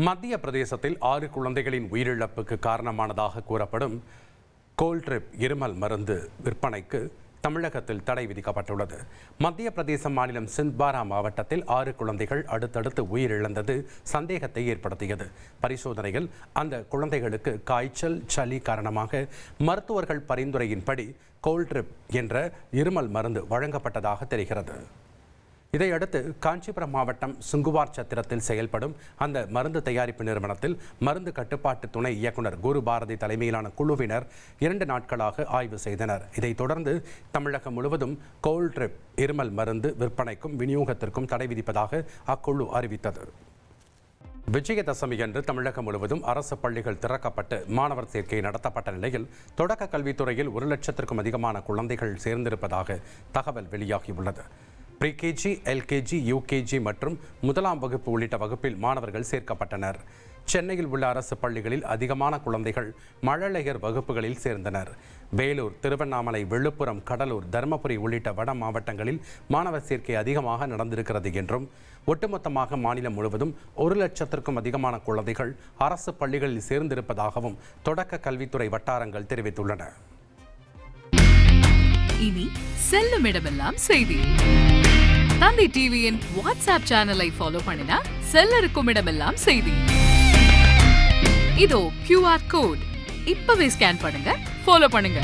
மத்திய பிரதேசத்தில் 6 குழந்தைகளின் உயிரிழப்புக்கு காரணமானதாக கூறப்படும் கோல்ட்ரிப் இருமல் மருந்து விற்பனைக்கு தமிழகத்தில் தடை விதிக்கப்பட்டுள்ளது. மத்திய பிரதேச மாநிலம் சிந்த்வாரா மாவட்டத்தில் 6 குழந்தைகள் அடுத்தடுத்து உயிரிழந்தது சந்தேகத்தை ஏற்படுத்தியது. பரிசோதனையில் அந்த குழந்தைகளுக்கு காய்ச்சல், சளி காரணமாக மருத்துவர்கள் பரிந்துரையின்படி கோல்ட்ரிப் என்ற இருமல் மருந்து வழங்கப்பட்டதாக தெரிகிறது. இதையடுத்து காஞ்சிபுரம் மாவட்டம் சுங்குவார் சத்திரத்தில் செயல்படும் அந்த மருந்து தயாரிப்பு நிறுவனத்தில் மருந்து கட்டுப்பாட்டு துணை இயக்குனர் குரு பாரதி தலைமையிலான குழுவினர் 2 நாட்களாக ஆய்வு செய்தனர். இதைத் தொடர்ந்து தமிழகம் முழுவதும் கோல்ட்ரிப் இருமல் மருந்து விற்பனைக்கும் விநியோகத்திற்கும் தடை விதிப்பதாக அக்குழு அறிவித்தது. விஜயதசமியன்று தமிழகம் முழுவதும் அரசு பள்ளிகள் திறக்கப்பட்டு மாணவர் சேர்க்கை நடத்தப்பட்ட நிலையில் தொடக்க கல்வித்துறையில் 1 லட்சத்திற்கும் அதிகமான குழந்தைகள் சேர்ந்திருப்பதாக தகவல் வெளியாகியுள்ளது. ப்ரீகேஜி, எல்கேஜி, யூகேஜி மற்றும் 1ஆம் வகுப்பு உள்ளிட்ட வகுப்பில் மாணவர்கள் சேர்க்கப்பட்டனர். சென்னையில் உள்ள அரசு பள்ளிகளில் அதிகமான குழந்தைகள் மழலையர் வகுப்புகளில் சேர்ந்தனர். வேலூர், திருவண்ணாமலை, விழுப்புரம், கடலூர், தருமபுரி உள்ளிட்ட வட மாவட்டங்களில் மாணவர் சேர்க்கை அதிகமாக நடந்திருக்கிறது என்றும் ஒட்டுமொத்தமாக மாநிலம் முழுவதும் 1 லட்சத்திற்கும் அதிகமான குழந்தைகள் அரசு பள்ளிகளில் சேர்ந்திருப்பதாகவும் தொடக்க கல்வித்துறை வட்டாரங்கள் தெரிவித்துள்ளன. இனி செல்லும் இடமெல்லாம் செய்தி. தந்தி டிவியின் வாட்ஸ்அப் சேனலை ஃபாலோ பண்ணினா செல்ல இருக்கும் இடமெல்லாம் செய்தி. இதோ QR கோட் இப்பவே ஸ்கேன் பண்ணுங்க, ஃபாலோ பண்ணுங்க.